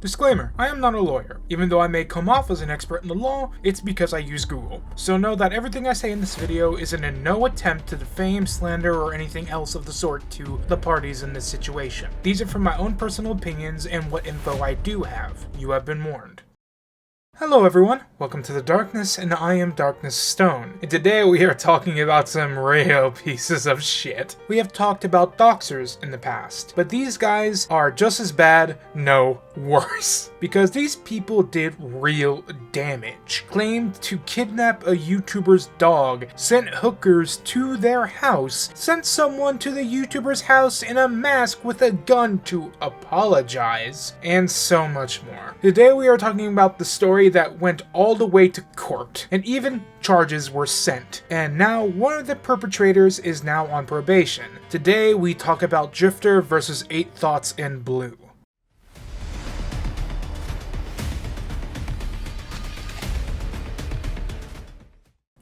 Disclaimer, I am not a lawyer. Even though I may come off as an expert in the law, it's because I use Google. So know that everything I say in this video is in no attempt to defame, slander, or anything else of the sort to the parties in this situation. These are from my own personal opinions and what info I do have. You have been warned. Hello everyone, welcome to the Darkness, and I am DarknessStone. And today we are talking about some real pieces of shit. We have talked about doxers in the past, but these guys are just as bad, no, worse. Because these people did real damage. Claimed to kidnap a YouTuber's dog, sent hookers to their house, sent someone to the YouTuber's house in a mask with a gun to apologize, and so much more. Today we are talking about the story that went all the way to court, and even charges were sent. And now one of the perpetrators is now on probation. Today we talk about Drift0r versus 8 Thoughts in Blue.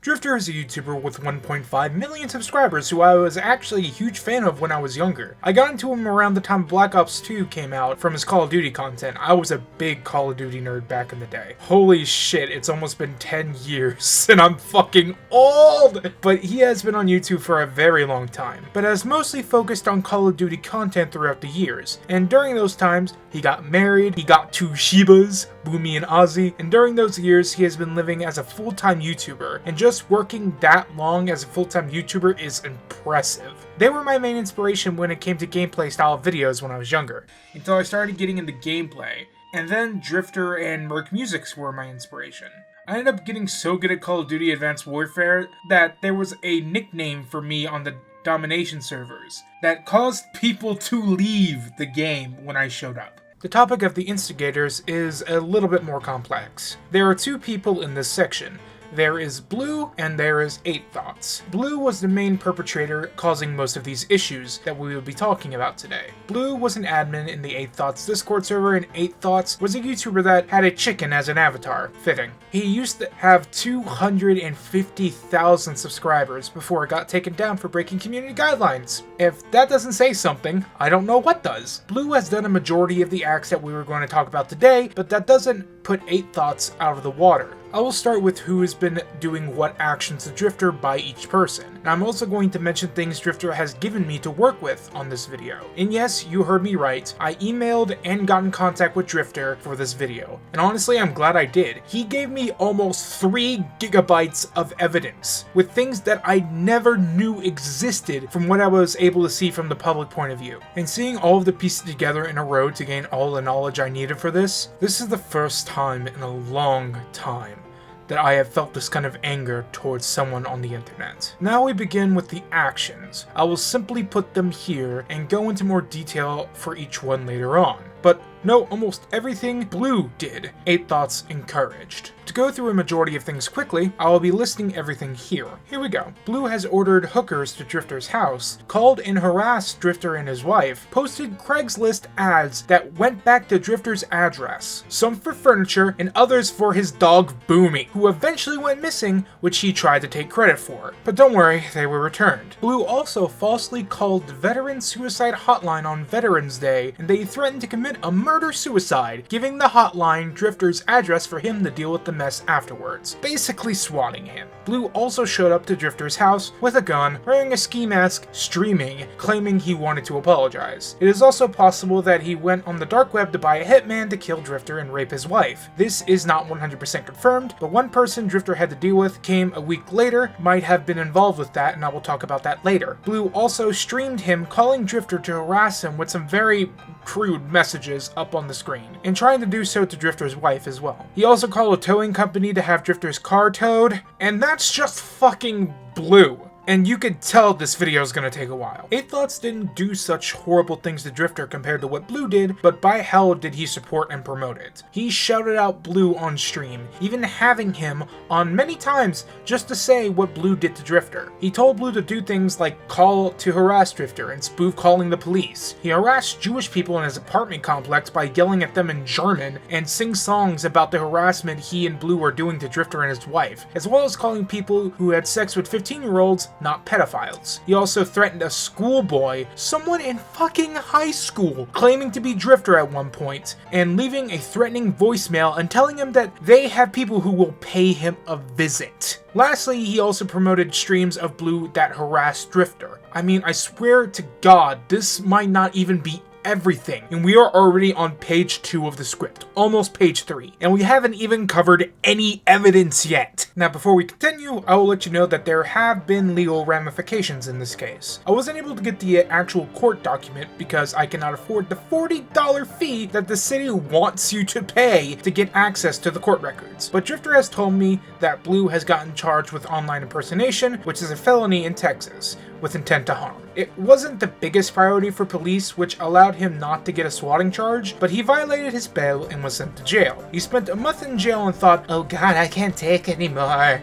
Drift0r is a YouTuber with 1.5 million subscribers who I was actually a huge fan of when I was younger. I got into him around the time Black Ops 2 came out from his Call of Duty content. I was a big Call of Duty nerd back in the day. Holy shit, it's almost been 10 years and I'm fucking old! But he has been on YouTube for a very long time, but has mostly focused on Call of Duty content throughout the years. And during those times, he got married, he got 2 Shibas, Boomy and Ozzy, and during those years he has been living as a full-time YouTuber, and just working that long as a full-time YouTuber is impressive. They were my main inspiration when it came to gameplay style videos when I was younger, until I started getting into gameplay, and then Drift0r and Merc Musics were my inspiration. I ended up getting so good at Call of Duty Advanced Warfare that there was a nickname for me on the domination servers that caused people to leave the game when I showed up. The topic of the instigators is a little bit more complex. There are 2 people in this section. There is Blue and there is 8 Thoughts. Blue was the main perpetrator causing most of these issues that we will be talking about today. Blue was an admin in the 8 Thoughts Discord server, and 8 Thoughts was a YouTuber that had a chicken as an avatar. Fitting. He used to have 250,000 subscribers before it got taken down for breaking community guidelines. If that doesn't say something, I don't know what does. Blue has done a majority of the acts that we were going to talk about today, but that doesn't put 8 Thoughts out of the water. I will start with who has been doing what actions to Drift0r by each person. And I'm also going to mention things Drift0r has given me to work with on this video. And yes, you heard me right, I emailed and got in contact with Drift0r for this video. And honestly, I'm glad I did. He gave me almost 3 gigabytes of evidence, with things that I never knew existed from what I was able to see from the public point of view. And seeing all of the pieces together in a row to gain all the knowledge I needed for this is the first time in a long time that I have felt this kind of anger towards someone on the internet. Now we begin with the actions. I will simply put them here and go into more detail for each one later on. But no, almost everything Blue did, 8 Thoughts encouraged. To go through a majority of things quickly, I will be listing everything here. Here we go. Blue has ordered hookers to Drift0r's house, called and harassed Drift0r and his wife, posted Craigslist ads that went back to Drift0r's address, some for furniture and others for his dog Boomy, who eventually went missing, which he tried to take credit for. But don't worry, they were returned. Blue also falsely called the Veteran Suicide Hotline on Veterans Day, and they threatened to commit a murder-suicide, giving the hotline Drift0r's address for him to deal with the mess afterwards, basically swatting him. Blue also showed up to Drift0r's house with a gun, wearing a ski mask, streaming, claiming he wanted to apologize. It is also possible that he went on the dark web to buy a hitman to kill Drift0r and rape his wife. This is not 100% confirmed, but one person Drift0r had to deal with came a week later, might have been involved with that, and I will talk about that later. Blue also streamed him calling Drift0r to harass him with some very crude messages up on the screen, and trying to do so to Drift0r's wife as well. He also called a towing company to have Drift0r's car towed, and that's just fucking Blue. And you could tell this video is gonna take a while. 8 Thoughts didn't do such horrible things to Drift0r compared to what Blue did, but by hell did he support and promote it. He shouted out Blue on stream, even having him on many times just to say what Blue did to Drift0r. He told Blue to do things like call to harass Drift0r and spoof calling the police. He harassed Jewish people in his apartment complex by yelling at them in German and sing songs about the harassment he and Blue were doing to Drift0r and his wife, as well as calling people who had sex with 15-year-olds not pedophiles. He also threatened a schoolboy, someone in fucking high school, claiming to be Drift0r at one point, and leaving a threatening voicemail and telling him that they have people who will pay him a visit. Lastly, he also promoted streams of Blue that harassed Drift0r. I mean, I swear to God, this might not even be everything, and we are already on page 2 of the script, almost page 3, and we haven't even covered any evidence yet. Now, before we continue, I will let you know that there have been legal ramifications in this case. I wasn't able to get the actual court document because I cannot afford the $40 fee that the city wants you to pay to get access to the court records, but Drift0r has told me that Blue has gotten charged with online impersonation, which is a felony in Texas, with intent to harm. It wasn't the biggest priority for police, which allowed him not to get a swatting charge, but he violated his bail and was sent to jail. He spent a month in jail and thought, oh god, I can't take anymore,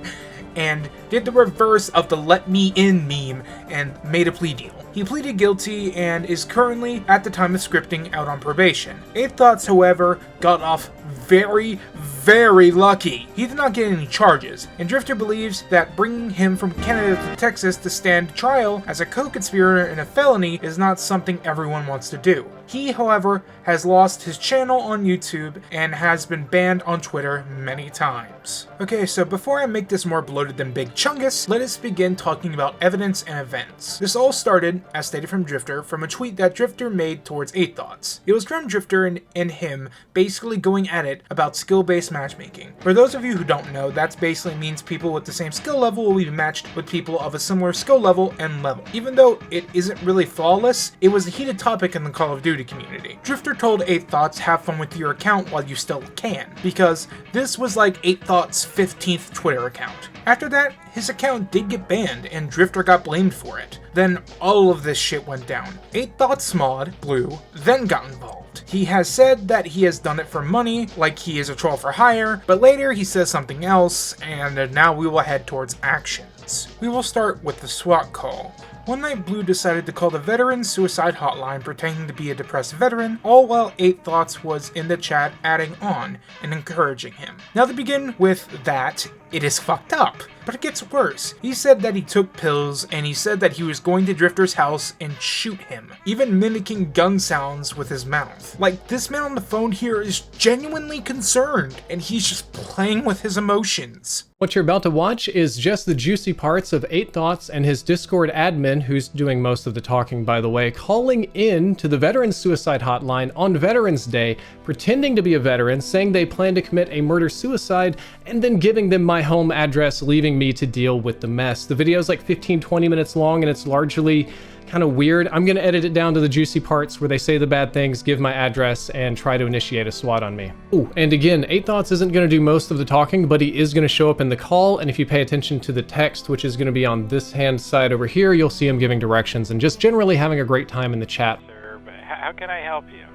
and did the reverse of the let me in meme and made a plea deal. He pleaded guilty and is currently, at the time of scripting, out on probation. 8 Thoughts, however, got off very lucky. He did not get any charges, and Drift0r believes that bringing him from Canada to Texas to stand trial as a co-conspirator in a felony is not something everyone wants to do. He, however, has lost his channel on YouTube and has been banned on Twitter many times. Okay, so before I make this more bloated than Big Chungus, let us begin talking about evidence and events. This all started, as stated from Drift0r, from a tweet that Drift0r made towards 8 Thoughts. It was from Drift0r and him basically going at it about skill-based matchmaking. For those of you who don't know, that basically means people with the same skill level will be matched with people of a similar skill level and level. Even though it isn't really flawless, it was a heated topic in the Call of Duty community. Drift0r told 8 Thoughts have fun with your account while you still can, because this was like 8 Thoughts' 15th Twitter account. After that, his account did get banned and Drift0r got blamed for it. Then all of this shit went down. 8 Thoughts mod, Blue, then got involved. He has said that he has done it for money, like he is a troll for hire, but later he says something else, and now we will head towards actions. We will start with the SWAT call. One night, Blue decided to call the Veteran Suicide Hotline pretending to be a depressed veteran, all while 8 Thoughts was in the chat adding on and encouraging him. Now to begin with that, it is fucked up. But it gets worse. He said that he took pills, and he said that he was going to Drift0r's house and shoot him, even mimicking gun sounds with his mouth. Like, this man on the phone here is genuinely concerned, and he's just playing with his emotions. What you're about to watch is just the juicy parts of 8 Thoughts and his Discord admin, who's doing most of the talking by the way, calling in to the Veterans Suicide Hotline on Veterans Day, pretending to be a veteran, saying they plan to commit a murder-suicide, and then giving them my home address, leaving me to deal with the mess. The video is like 15-20 minutes long, and it's largely kind of weird. I'm gonna edit it down to the juicy parts where they say the bad things, give my address, and try to initiate a SWAT on me. Ooh, and again, 8 Thoughts isn't gonna do most of the talking, but he is gonna show up in the call, and if you pay attention to the text, which is gonna be on this hand side over here, you'll see him giving directions and just generally having a great time in the chat. Sir, but how can I help you?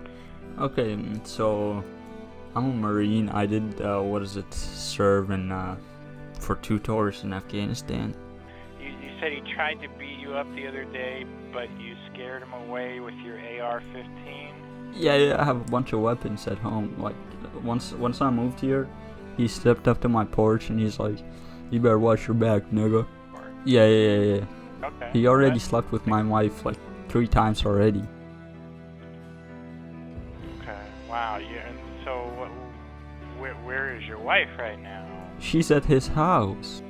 Okay, so I'm a Marine. I did, serve in, for 2 tours in Afghanistan. You said he tried to beat you up the other day, but you scared him away with your AR-15? Yeah, I have a bunch of weapons at home. Like, once I moved here, he stepped up to my porch and he's like, you better watch your back, nigga. Yeah. Okay. He already slept with my wife like 3 times already. Okay, wow. So, where is your wife right now? She's at his house.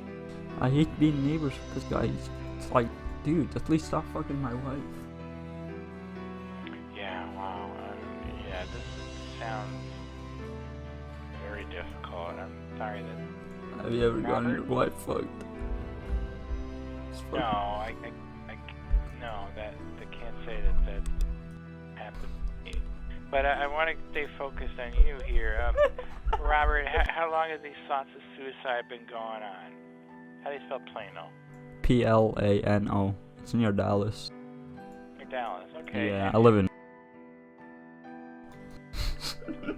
I hate being neighbors with this guy. It's like, dude, at least stop fucking my wife. Yeah, wow. Yeah, this sounds very difficult. I'm sorry that... Have you ever gotten your wife fucked? No, I no, that I can't say that happened to me. But I want to stay focused on you here. Robert, how long have these thoughts of suicide been going on? How do you spell Plano? Plano. It's near Dallas. Near Dallas, okay. Yeah, I live in...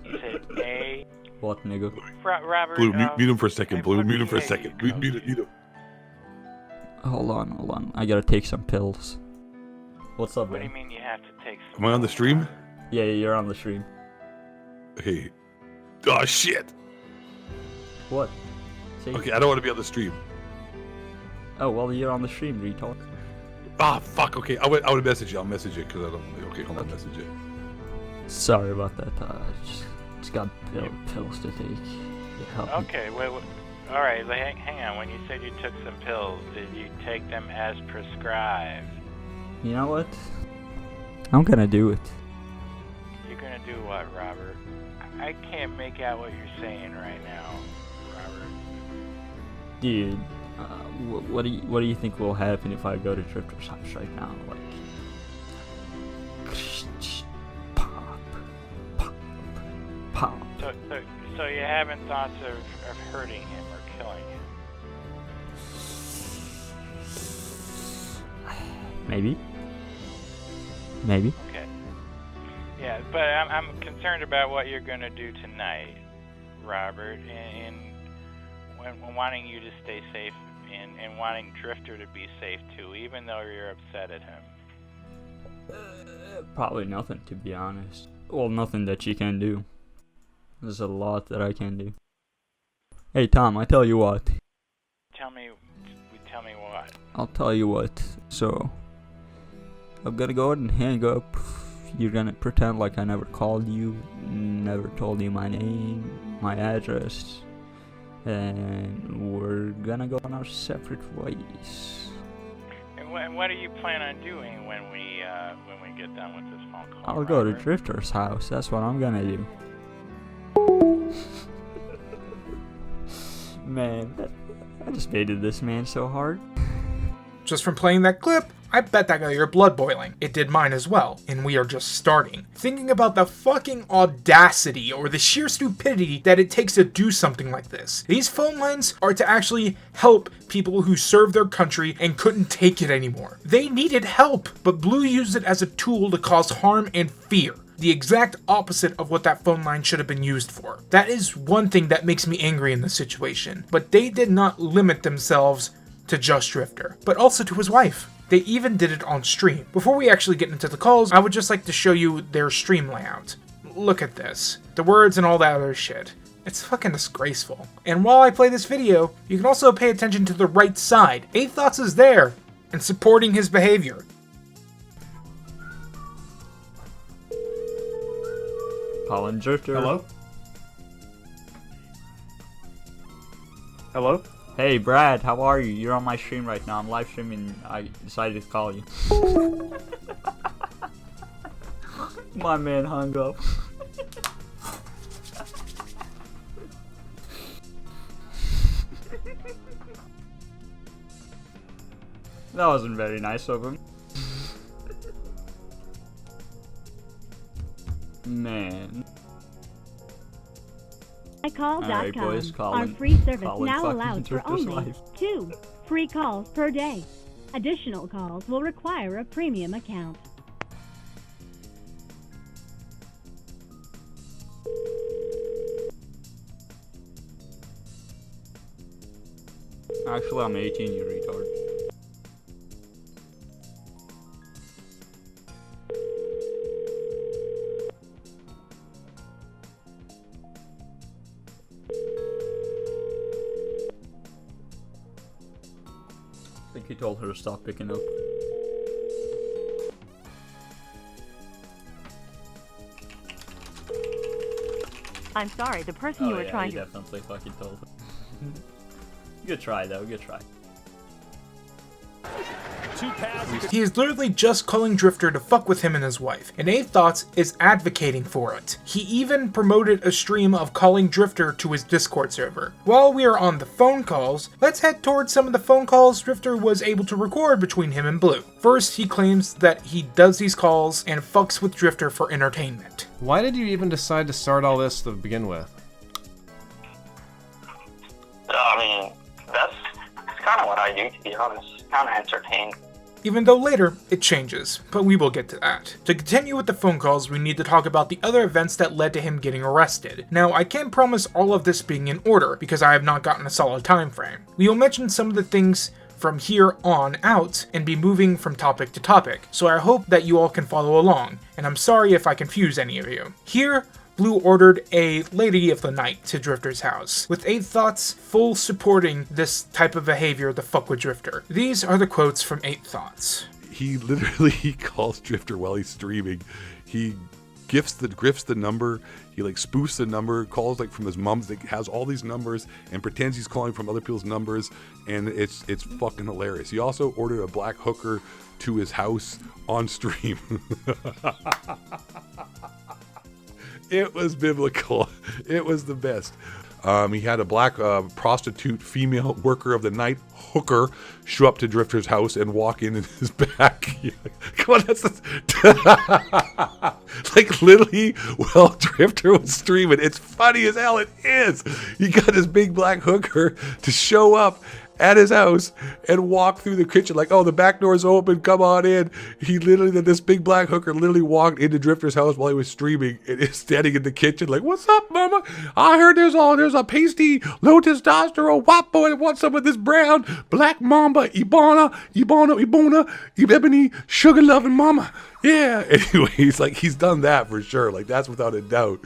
You said A... What, nigga? Robert... Blue, mute him for a second. Blue, mute him for a second. Mute him. Hold on. I gotta take some pills. What's up, What man? do you mean you have to take some... Am I on the stream? Yeah, you're on the stream. Okay. Oh, shit. What? Okay, I don't want to be on the stream. Oh, well, you're on the stream, retard. Ah, fuck. Okay, I would message you. I'll message it because I don't. Okay, hold on, message it. Sorry about that. Just got pills to take. Okay, wait. All right, hang on. When you said you took some pills, did you take them as prescribed? You know what? I'm gonna do it. You're gonna do what, Robert? I can't make out what you're saying right now, Robert. Dude, what do you think will happen if I go to Drift0r's house right now? Like, pop, pop, pop. So you haven't thoughts of hurting him or killing him? Maybe. Okay. Yeah, but I'm concerned about what you're gonna do tonight, Robert, and wanting you to stay safe and wanting Drift0r to be safe too, even though you're upset at him. Probably nothing, to be honest. Well, nothing that you can do. There's a lot that I can do. Hey Tom, I tell you what. Tell me what? I'll tell you what. So, I'm gonna go ahead and hang up. You're gonna pretend like I never called you, never told you my name, my address, and we're gonna go on our separate ways. And what do you plan on doing when we get done with this phone call? I'll go to Drift0r's house. That's what I'm gonna do. Man, I just baited this man so hard. Just from playing that clip, I bet that got your blood boiling. It did mine as well, and we are just starting. Thinking about the fucking audacity or the sheer stupidity that it takes to do something like this. These phone lines are to actually help people who serve their country and couldn't take it anymore. They needed help, but Blue used it as a tool to cause harm and fear. The exact opposite of what that phone line should have been used for. That is one thing that makes me angry in this situation. But they did not limit themselves to just Drift0r, but also to his wife. They even did it on stream. Before we actually get into the calls, I would just like to show you their stream layout. Look at this. The words and all that other shit. It's fucking disgraceful. And while I play this video, you can also pay attention to the right side. 8 Thoughts is there and supporting his behavior. Calling Drift0r. Hello? Hello? Hey Brad, how are you? You're on my stream right now. I'm live streaming. I decided to call you. My man hung up. That wasn't very nice of him. Man. iCall.com. boys, Our free service Colin now fucking allows for took his only life. 2 free calls per day. Additional calls will require a premium account. Actually, I'm 18, you retard. I think he told her to stop picking up. I'm sorry, the person you were trying he to... definitely fucking told her. Good try though, good try. He is literally just calling Drift0r to fuck with him and his wife, and 8 Thoughts is advocating for it. He even promoted a stream of calling Drift0r to his Discord server. While we are on the phone calls, let's head towards some of the phone calls Drift0r was able to record between him and Blue. First, he claims that he does these calls and fucks with Drift0r for entertainment. Why did you even decide to start all this to begin with? I mean, that's kind of what I do, to be honest. Kind of entertained. Even though later, it changes, but we will get to that. To continue with the phone calls, we need to talk about the other events that led to him getting arrested. Now, I can't promise all of this being in order, because I have not gotten a solid time frame. We will mention some of the things from here on out and be moving from topic to topic, so I hope that you all can follow along, and I'm sorry if I confuse any of you. Here, Blue ordered a Lady of the Night to Drifter's house, with 8 Thoughts full supporting this type of behavior to fuck with Drifter. These are the quotes from 8 Thoughts. He literally calls Drifter while he's streaming. He grifts the number. He like spoofs the number, calls like from his mom's that has all these numbers and pretends he's calling from other people's numbers, and it's fucking hilarious. He also ordered a black hooker to his house on stream. It was biblical. It was the best. He had a black prostitute female worker of the night hooker show up to Drifter's house and walk in his back. Come on, that's like literally while Drifter was streaming. It's funny as hell. It is. He got his big black hooker to show up at his house and walk through the kitchen like, oh, the back door's open, come on in. He literally, this big black hooker literally walked into Drifter's house while he was streaming and is standing in the kitchen like, what's up, mama? I heard there's a pasty, low testosterone, wapo, and want some of this brown, black mamba, Ibona, ebony, sugar loving mama. Yeah. Anyway, he's done that for sure. Like, that's without a doubt.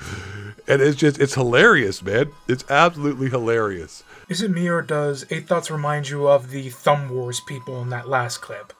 And it's hilarious, man. It's absolutely hilarious. Is it me, or does 8 Thoughts remind you of the Thumb Wars people in that last clip?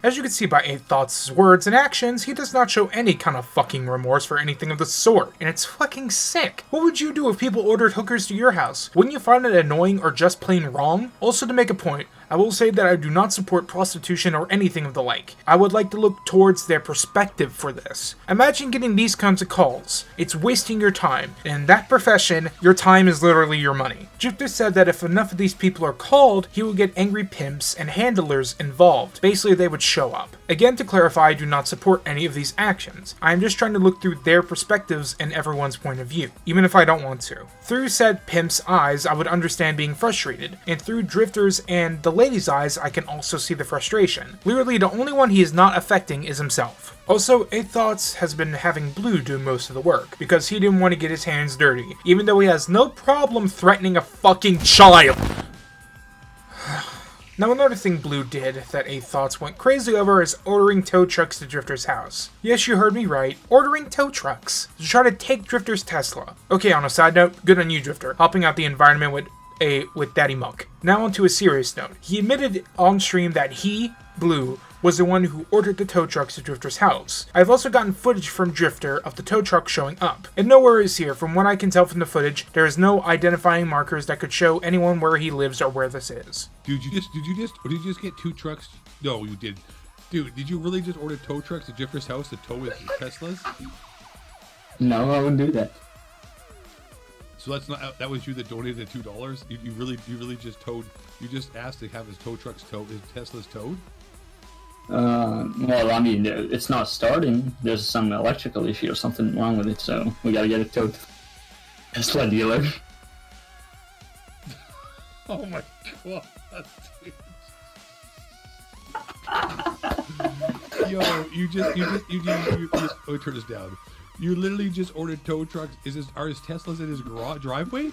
As you can see by 8 Thoughts' words and actions, he does not show any kind of fucking remorse for anything of the sort, and it's fucking sick. What would you do if people ordered hookers to your house? Wouldn't you find it annoying or just plain wrong? Also, to make a point, I will say that I do not support prostitution or anything of the like. I would like to look towards their perspective for this. Imagine getting these kinds of calls. It's wasting your time. And in that profession, your time is literally your money. Drifter said that if enough of these people are called, he would get angry pimps and handlers involved. Basically, they would show up. Again, to clarify, I do not support any of these actions. I am just trying to look through their perspectives and everyone's point of view, even if I don't want to. Through said pimp's eyes, I would understand being frustrated, and through Drifter's and the lady's eyes, I can also see the frustration. Literally, the only one he is not affecting is himself. Also, 8 Thoughts has been having Blue do most of the work, because he didn't want to get his hands dirty, even though he has no problem threatening a fucking child. Now, another thing Blue did that 8 Thoughts went crazy over is ordering tow trucks to Drifter's house. Yes, you heard me right, ordering tow trucks to try to take Drifter's Tesla. Okay, on a side note, good on you, Drifter, helping out the environment with Daddy Muck. Now onto a serious note. He admitted on stream that he, Blue, was the one who ordered the tow trucks to Drifter's house. I've also gotten footage from Drifter of the tow truck showing up. And no worries here, from what I can tell from the footage, there is no identifying markers that could show anyone where he lives or where this is. Dude, did you just get 2 trucks? No, you did. Dude, did you really just order tow trucks to Drifter's house to tow his Teslas? No, I wouldn't do that. So that was you that donated the $2? You really just towed? You just asked to have his tow trucks towed, his Teslas towed? Well, I mean, it's not starting. There's some electrical issue or something wrong with it, so we gotta get it towed to Tesla dealer. Oh my god, dude. Yo, you just let me turn this down. You literally just ordered tow trucks. Are his Teslas in his driveway?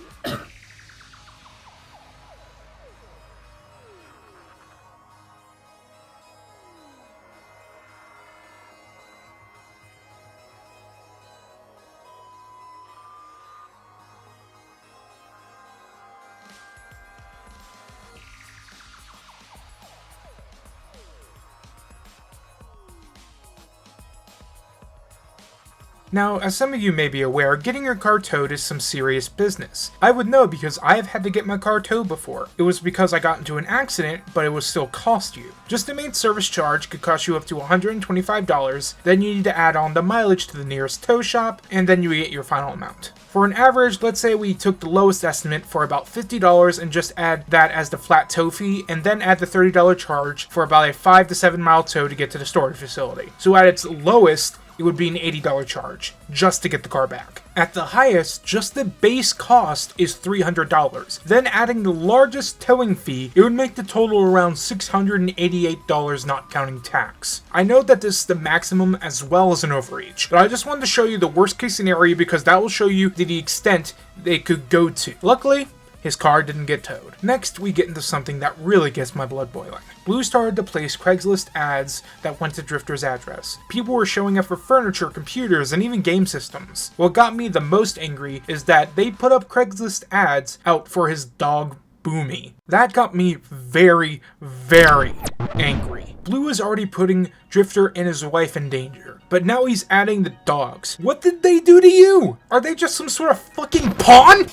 Now, as some of you may be aware, getting your car towed is some serious business. I would know because I have had to get my car towed before. It was because I got into an accident, but it would still cost you. Just the main service charge could cost you up to $125, then you need to add on the mileage to the nearest tow shop, and then you get your final amount. For an average, let's say we took the lowest estimate for about $50 and just add that as the flat tow fee, and then add the $30 charge for about a 5 to 7 mile tow to get to the storage facility. So at its lowest, it would be an $80 charge, just to get the car back. At the highest, just the base cost is $300. Then adding the largest towing fee, it would make the total around $688 not counting tax. I know that this is the maximum as well as an overreach, but I just wanted to show you the worst case scenario because that will show you the extent they could go to. Luckily, his car didn't get towed. Next, we get into something that really gets my blood boiling. Blue started to place Craigslist ads that went to Drift0r's address. People were showing up for furniture, computers, and even game systems. What got me the most angry is that they put up Craigslist ads out for his dog, Boomy. That got me very, very angry. Blue is already putting Drift0r and his wife in danger, but now he's adding the dogs. What did they do to you? Are they just some sort of fucking pawn?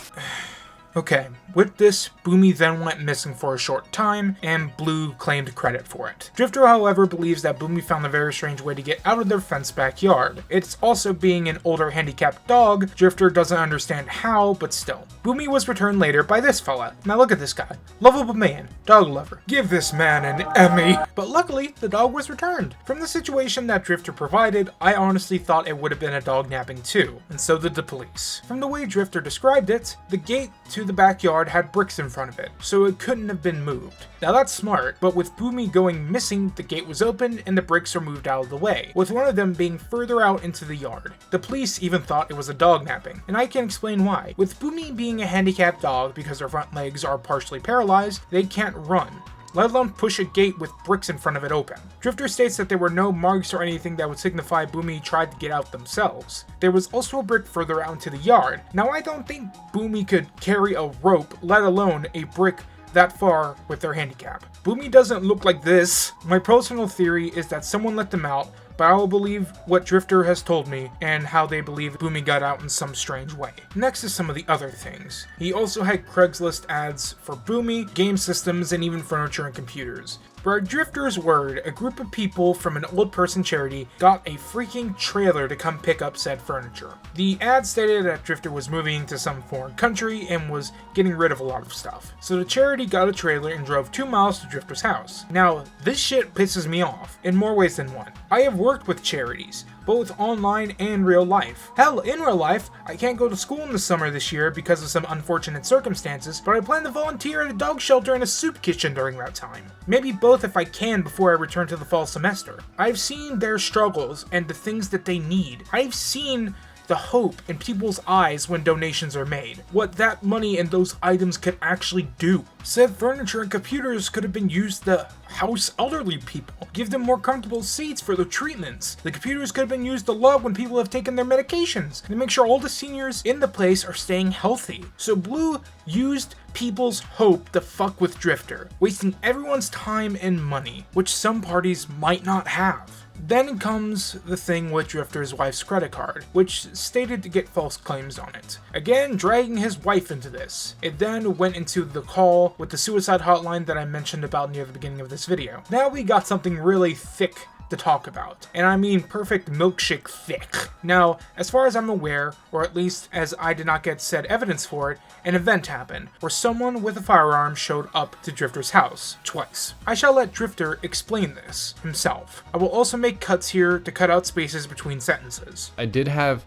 Okay, with this, Boomy then went missing for a short time, and Blue claimed credit for it. Drift0r, however, believes that Boomy found a very strange way to get out of their fenced backyard. It's also being an older handicapped dog, Drift0r doesn't understand how, but still. Boomy was returned later by this fella. Now look at this guy. Lovable man, dog lover. Give this man an Emmy. But luckily, the dog was returned. From the situation that Drift0r provided, I honestly thought it would have been a dog napping too, and so did the police. From the way Drift0r described it, the gate to the backyard had bricks in front of it, so it couldn't have been moved. Now that's smart, but with Boomy going missing, the gate was opened and the bricks are moved out of the way, with one of them being further out into the yard. The police even thought it was a dog napping, and I can explain why. With Boomy being a handicapped dog because their front legs are partially paralyzed, they can't run, let alone push a gate with bricks in front of it open. Drift0r states that there were no marks or anything that would signify Boomy tried to get out themselves. There was also a brick further out into the yard. Now I don't think Boomy could carry a rope, let alone a brick that far with their handicap. Boomy doesn't look like this. My personal theory is that someone let them out, but I will believe what Drift0r has told me and how they believe Boomy got out in some strange way. Next is some of the other things. He also had Craigslist ads for Boomy, game systems, and even furniture and computers. For Drift0r's word, a group of people from an old person charity got a freaking trailer to come pick up said furniture. The ad stated that Drift0r was moving to some foreign country and was getting rid of a lot of stuff. So the charity got a trailer and drove 2 miles to Drift0r's house. Now, this shit pisses me off in more ways than one. I have worked with charities, both online and real life. Hell, in real life, I can't go to school in the summer this year because of some unfortunate circumstances, but I plan to volunteer at a dog shelter and a soup kitchen during that time. Maybe both if I can before I return to the fall semester. I've seen their struggles and the things that they need. I've seen the hope in people's eyes when donations are made. What that money and those items could actually do. Said furniture and computers could have been used to house elderly people, give them more comfortable seats for their treatments. The computers could have been used to log when people have taken their medications, and to make sure all the seniors in the place are staying healthy. So Blue used people's hope to fuck with Drift0r, wasting everyone's time and money, which some parties might not have. Then comes the thing with Drift0r's wife's credit card, which stated to get false claims on it. Again, dragging his wife into this. It then went into the call with the suicide hotline that I mentioned about near the beginning of this video. Now we got something really thick to talk about, and I mean perfect milkshake thick. Now, as far as I'm aware, or at least as I did not get said evidence for it, an event happened where someone with a firearm showed up to Drift0r's house twice. I shall let Drift0r explain this himself. I will also make cuts here to cut out spaces between sentences. I did have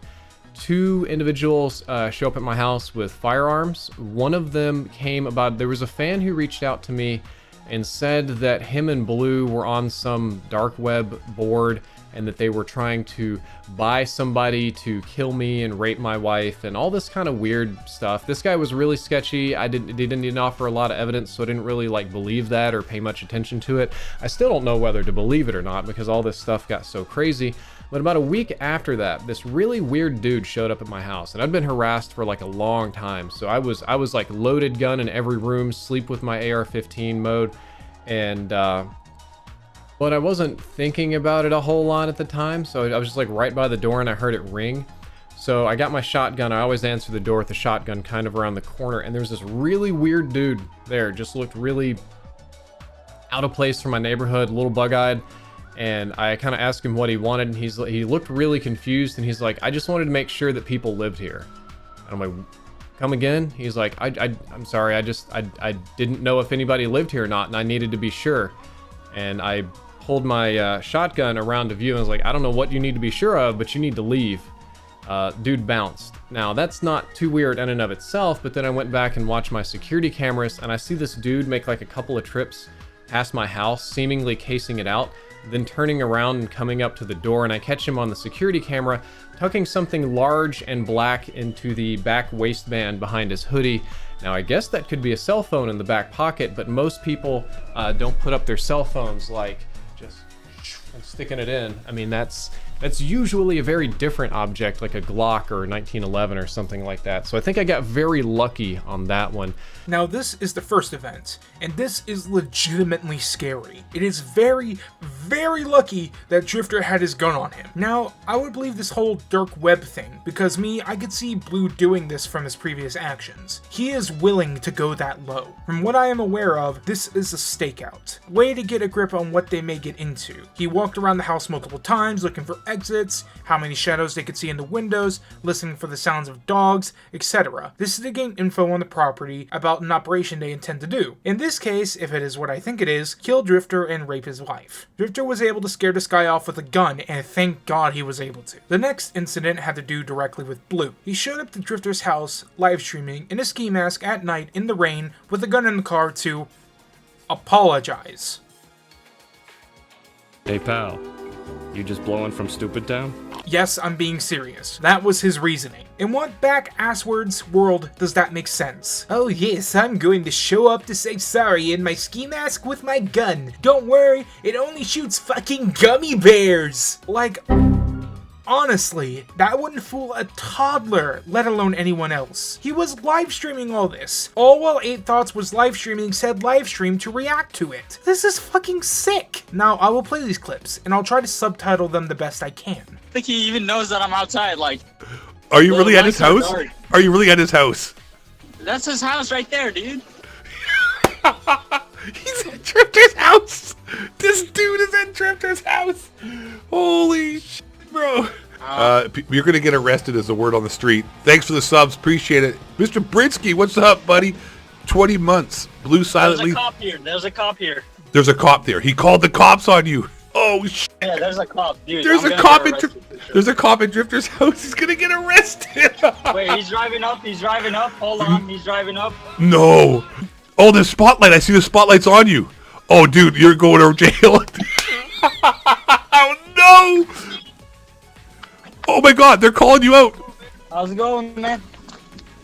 2 individuals show up at my house with firearms. One of them came about, there was a fan who reached out to me and said that him and Blue were on some dark web board and that they were trying to buy somebody to kill me and rape my wife and all this kind of weird stuff. This guy was really sketchy. They didn't offer a lot of evidence, so I didn't really believe that or pay much attention to it. I still don't know whether to believe it or not because all this stuff got so crazy. But about a week after that, this really weird dude showed up at my house, and I'd been harassed for a long time. So I was loaded gun in every room, sleep with my AR-15 mode, and but I wasn't thinking about it a whole lot at the time. So I was just right by the door, and I heard it ring. So I got my shotgun. I always answer the door with the shotgun kind of around the corner, and there's this really weird dude there. Just looked really out of place from my neighborhood, a little bug-eyed. And I kind of asked him what he wanted, and he looked really confused, and he's like, I just wanted to make sure that people lived here. And I'm like, come again? He's like, I'm sorry, I didn't know if anybody lived here or not, and I needed to be sure. And I pulled my shotgun around to view, and I was like, I don't know what you need to be sure of, but you need to leave. Dude bounced. Now, that's not too weird in and of itself, but then I went back and watched my security cameras, and I see this dude make a couple of trips past my house, seemingly casing it out, then turning around and coming up to the door, and I catch him on the security camera tucking something large and black into the back waistband behind his hoodie. Now, I guess that could be a cell phone in the back pocket, but most people don't put up their cell phones like just sticking it in. I mean, that's usually a very different object, like a Glock or 1911 or something like that. So I think I got very lucky on that one. Now, this is the first event, and this is legitimately scary. It is very, very lucky that Drifter had his gun on him. Now, I would believe this whole dark web thing, because I could see Blue doing this from his previous actions. He is willing to go that low. From what I am aware of, this is a stakeout. Way to get a grip on what they may get into. He walked around the house multiple times looking for exits, how many shadows they could see in the windows, listening for the sounds of dogs, etc. This is to gain info on the property about an operation they intend to do. In this case, if it is what I think it is, kill Drifter and rape his wife. Drifter was able to scare this guy off with a gun, and thank God he was able to. The next incident had to do directly with Blue. He showed up to Drifter's house, live streaming, in a ski mask at night in the rain, with a gun in the car to apologize. Hey pal, you just blowing from Stupid Town? Yes, I'm being serious. That was his reasoning. In what back-asswards world does that make sense? Oh yes, I'm going to show up to say sorry in my ski mask with my gun. Don't worry, it only shoots fucking gummy bears! Like, honestly, that wouldn't fool a toddler, let alone anyone else. He was live streaming all this, all while 8 Thoughts was live streaming said live stream to react to it. This is fucking sick! Now, I will play these clips, and I'll try to subtitle them the best I can. I think he even knows that I'm outside, like... Are you really at his house? Are you really at his house? That's his house right there, dude. He's at Drifter's house! This dude is at Drifter's house! Holy shit, bro. You're gonna get arrested is the word on the street. Thanks for the subs, appreciate it. Mr. Brinsky, what's up, buddy? 20 months. Blue silently. There's a cop here. There's a cop here. There's a cop there. He called the cops on you. Oh shit. Yeah, there's a cop, dude. There's a cop at Drifter's house. He's gonna get arrested. Wait, he's driving up. He's driving up. Hold on. He's driving up. No. Oh, the spotlight. I see the spotlight's on you. Oh, dude, you're going to jail. Oh no. Oh my God, they're calling you out. How's it going, man?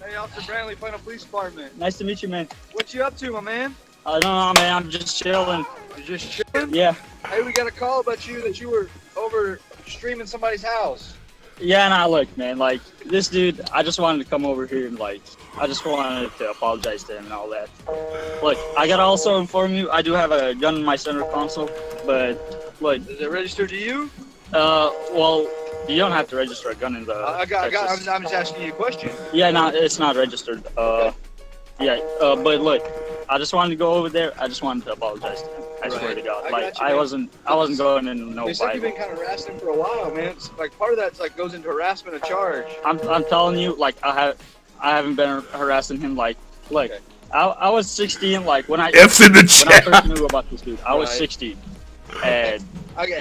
Hey, Officer Brantley, Final Police Department. Nice to meet you, man. What you up to, my man? I don't know, man. I'm just chilling. You're just chilling? Yeah. Hey, we got a call about you that you were over streaming somebody's house. Yeah, nah, look, man. Like, this dude, I just wanted to come over here and, like, I just wanted to apologize to him and all that. Look, I gotta also inform you, I do have a gun in my center console, but, look. Is it registered to you? Well, you don't have to register a gun in the I'm just asking you a question. Yeah, no, it's not registered. Yeah, but look, I just wanted to go over there. I just wanted to apologize to him. I swear to God. Like, I wasn't going in no They said fight. you've been kind of harassing him for a while, man. It's like part of that's like goes into harassment of charge. I'm telling you, like, I haven't been harassing him. Like, look, okay. I was 16. Like when I F's in the chat. When I first knew about this dude, I was 16, and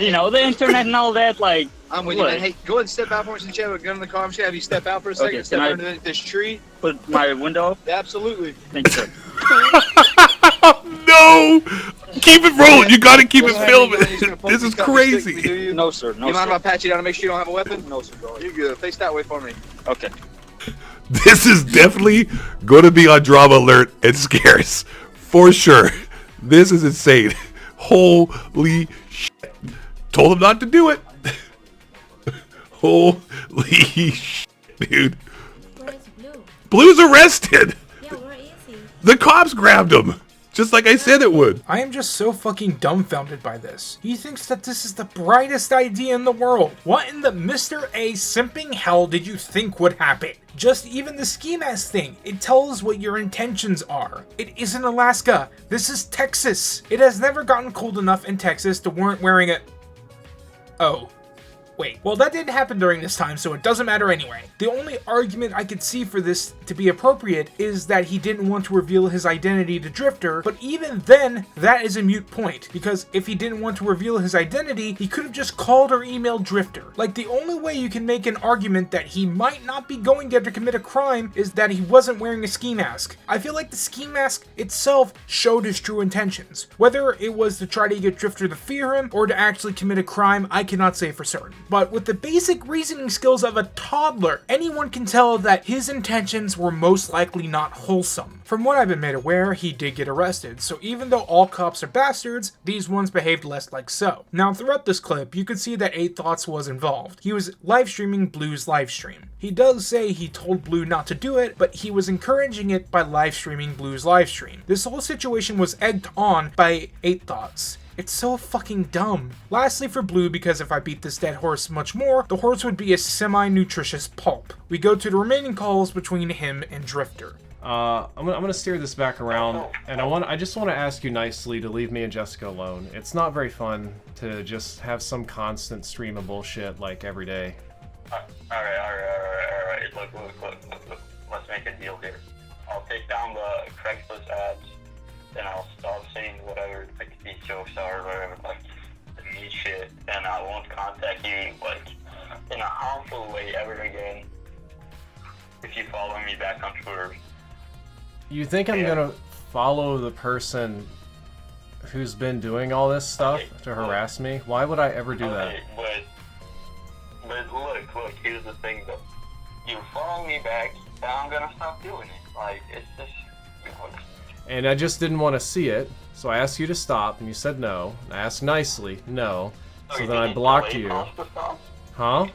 you know the internet and all that. Like, I'm with you, man. Hey, go ahead and step out for us since you have a gun in the car. I'm just gonna have you step out for a second. Okay, step underneath this tree. Put my window up? Absolutely. Thank you, sir. No! Keep it rolling. You gotta keep it filming. This is crazy. No, sir. No, you mind sir. if I pat you down to make sure you don't have a weapon? No, sir. Go ahead. You're good. Face that way for me. Okay. This is definitely gonna be on Drama Alert and Scarce. For sure. This is insane. Holy shit. Told him not to do it. Holy shit, dude. Where's Blue? Blue's arrested. Yeah, where is he? The cops grabbed him. Just like I said it would. I am just so fucking dumbfounded by this. He thinks that this is the brightest idea in the world. What in the Mr. A simping hell did you think would happen? Just even the ski mask thing. It tells what your intentions are. It isn't Alaska. This is Texas. It has never gotten cold enough in Texas to warrant wearing it. Oh. Wait, well that didn't happen during this time, so it doesn't matter anyway. The only argument I could see for this to be appropriate is that he didn't want to reveal his identity to Drifter, but even then, that is a moot point, because if he didn't want to reveal his identity, he could have just called or emailed Drifter. Like, the only way you can make an argument that he might not be going there to commit a crime is that he wasn't wearing a ski mask. I feel like the ski mask itself showed his true intentions. Whether it was to try to get Drifter to fear him, or to actually commit a crime, I cannot say for certain. but with the basic reasoning skills of a toddler, anyone can tell that his intentions were most likely not wholesome. From what I've been made aware, he did get arrested, so even though all cops are bastards, these ones behaved less like so. Now throughout this clip, you could see that 8 Thoughts was involved. He was live streaming Blue's livestream. He does say he told Blue not to do it, but he was encouraging it by live streaming Blue's livestream. This whole situation was egged on by 8 Thoughts. It's so fucking dumb. Lastly for Blue, because if I beat this dead horse much more, the horse would be a semi-nutritious pulp. We go to the remaining calls between him and Drift0r. I'm gonna steer this back around, and I just want to ask you nicely to leave me and Jessica alone. It's not very fun to just have some constant stream of bullshit like every day. Alright. Look. Let's make a deal here. I'll take down the Craigslist ads, then I'll stop saying whatever like these jokes are or whatever, like the mean shit, and I won't contact you like in a harmful way ever again if you follow me back on Twitter. You think I'm gonna follow the person who's been doing all this stuff to harass me? Why would I ever do that? But look, here's the thing though. You follow me back, and I'm gonna stop doing it. Like, it's just, you know. And I just didn't want to see it, so I asked you to stop, and you said no. I asked nicely, no. So then I blocked you. Huh?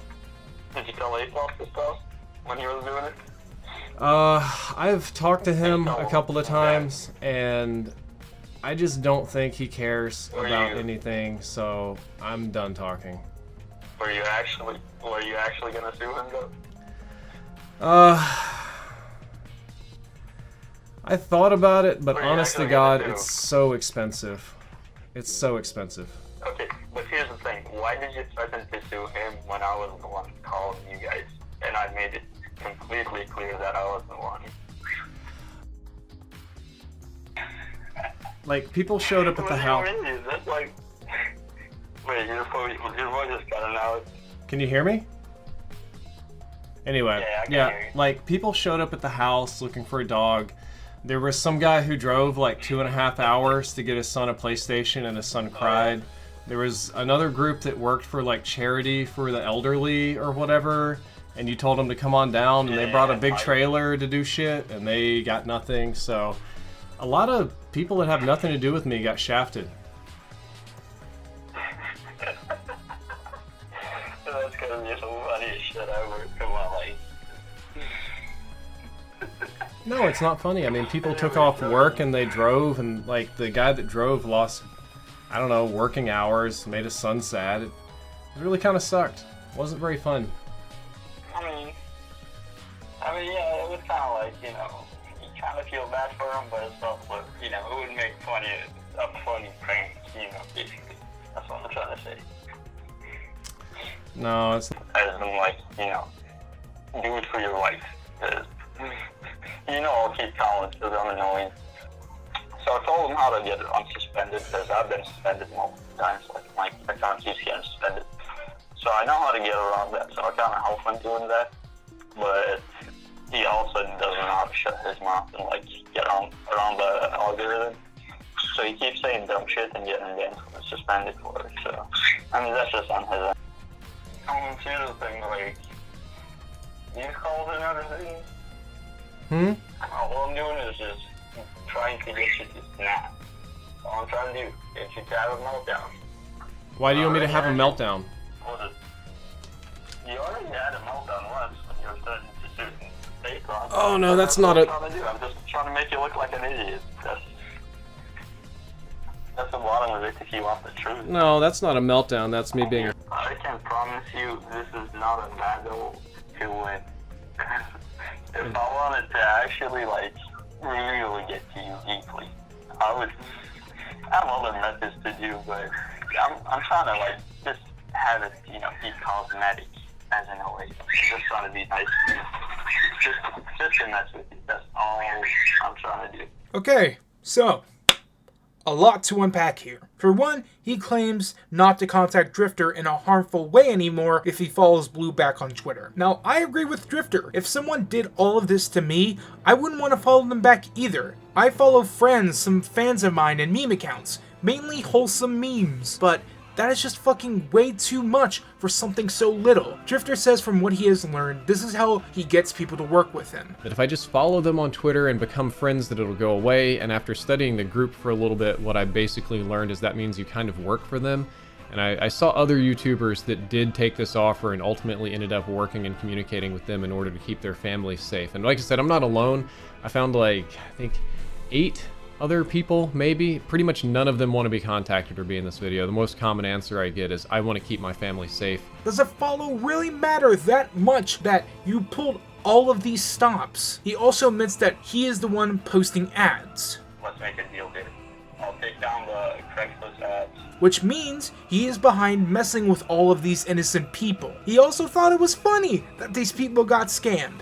Did you tell A-Plus to stop when he was doing it? I've talked to him a couple of times, and I just don't think he cares about anything, so I'm done talking. Were you actually gonna sue him though? I thought about it, but honest to God, it's so expensive. It's so expensive. Okay, but here's the thing. Why did you threaten to sue him when I was the one calling you guys? And I made it completely clear that I was the one. Like, people showed up at the house. That's like... Wait, your voice just got an out. Can you hear me? Anyway, yeah, like, people showed up at the house looking for a dog. There was some guy who drove like 2.5 hours to get his son a PlayStation, and his son cried. There was another group that worked for like charity for the elderly or whatever, and you told them to come on down, and they brought a big trailer to do shit, and they got nothing. So a lot of people that have nothing to do with me got shafted. That's gonna be some funny shit ever. Come on, like. No, it's not funny. I mean, people took off work and they drove, and like the guy that drove lost, I don't know, working hours, made his son sad. It really kind of sucked. It wasn't very fun. I mean, yeah, it was kind of like, you know, you kind of feel bad for him, but it's also, you know, it would make a funny prank, you know, basically. That's what I'm trying to say. No, it's As in, like, you know, do it for your wife. You know, I'll keep calling because I'm annoying. So I told him how to get it unsuspended because I've been suspended multiple times. Like, my account keeps getting suspended. So I know how to get around that. So I kind of help him doing that. But he also doesn't know how to shut his mouth and, like, get around the algorithm. So he keeps saying dumb shit and getting banned and suspended for it. So, I mean, that's just on his end. Coming to the thing, like, these calls and everything. All I'm doing is just trying to get you to snap. All I'm trying to do is get you to have a meltdown. Why do you want me to have a meltdown? You already had a meltdown once when you were starting to shoot fake on. Oh no, that's not a... I'm just trying to make you look like an idiot. That's the bottom of it if you want the truth. No, that's not a meltdown. That's me being... I can promise you this is not a battle to win. If I wanted to actually, like, really get to you deeply, I would have other methods to do, but I'm trying to, like, just have it, you know, be cosmetic, as in a way. Just trying to be nice to you. Just to mess with you. That's all I'm trying to do. Okay, so a lot to unpack here. For one, he claims not to contact Drift0r in a harmful way anymore if he follows Blue back on Twitter. Now, I agree with Drift0r. If someone did all of this to me, I wouldn't want to follow them back either. I follow friends, some fans of mine, and meme accounts, mainly wholesome memes, but That is just fucking way too much for something so little. Drift0r says from what he has learned, this is how he gets people to work with him. That if I just follow them on Twitter and become friends, that it'll go away, and after studying the group for a little bit, what I basically learned is that means you kind of work for them. And I saw other YouTubers that did take this offer and ultimately ended up working and communicating with them in order to keep their families safe. And like I said, I'm not alone. I found like, I think 8 other people, maybe. Pretty much none of them want to be contacted or be in this video. The most common answer I get is, I want to keep my family safe. Does a follow really matter that much that you pulled all of these stops? He also admits that he is the one posting ads. Let's make a deal, dude. I'll take down the Craigslist ads. Which means he is behind messing with all of these innocent people. He also thought it was funny that these people got scammed.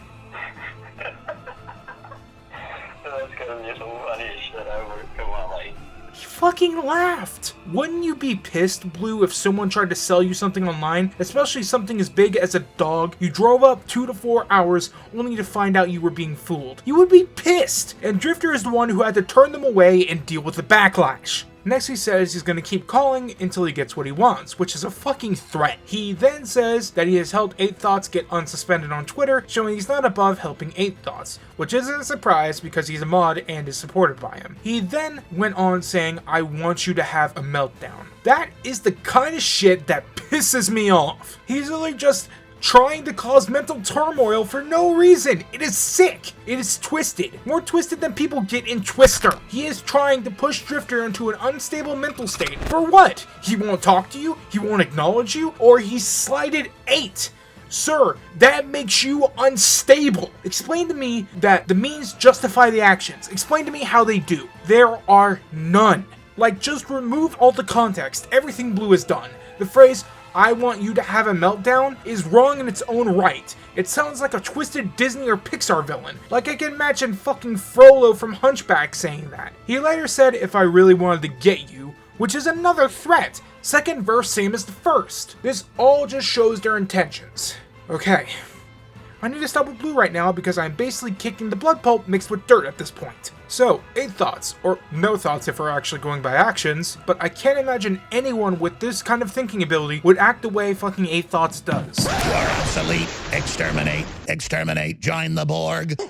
That's gonna be the funniest shit ever. Come on, like. He fucking laughed. Wouldn't you be pissed, Blue, if someone tried to sell you something online, especially something as big as a dog? You drove up 2 to 4 hours only to find out you were being fooled. You would be pissed, and Drift0r is the one who had to turn them away and deal with the backlash. Next he says he's going to keep calling until he gets what he wants, which is a fucking threat. He then says that he has helped 8thoughts get unsuspended on Twitter, showing he's not above helping 8thoughts, which isn't a surprise because he's a mod and is supported by him. He then went on saying, I want you to have a meltdown. That is the kind of shit that pisses me off. He's literally just trying to cause mental turmoil for no reason. It is sick. It is twisted. More twisted than people get in Twister. He is trying to push Drift0r into an unstable mental state. For what? He won't talk to you? He won't acknowledge you? Or he slighted 8? Sir, that makes you unstable. Explain to me that the means justify the actions. Explain to me how they do. There are none. Like, just remove all the context. Everything Blue has done. The phrase, I want you to have a meltdown, is wrong in its own right. It sounds like a twisted Disney or Pixar villain. Like I can imagine fucking Frollo from Hunchback saying that. He later said, if I really wanted to get you, which is another threat. Second verse same as the first. This all just shows their intentions. Okay. I need to stop with Blue right now because I'm basically kicking the blood pulp mixed with dirt at this point. So, 8thoughts, or no thoughts if we're actually going by actions, but I can't imagine anyone with this kind of thinking ability would act the way fucking 8thoughts does. You are obsolete. Exterminate. Exterminate. Join the Borg.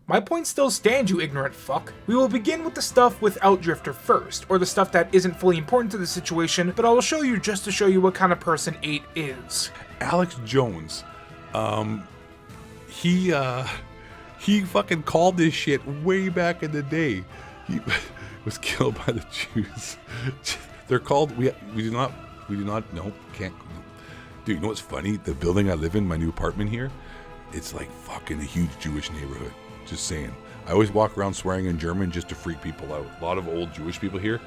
My point still stands, you ignorant fuck. We will begin with the stuff without Drift0r first, or the stuff that isn't fully important to the situation, but I will show you just to show you what kind of person 8 is. Alex Jones, he fucking called this shit way back in the day. He was killed by the Jews. They're called, we do not, no, can't. Dude, you know what's funny? The building I live in, my new apartment here, it's like fucking a huge Jewish neighborhood. Just saying. I always walk around swearing in German just to freak people out. A lot of old Jewish people here,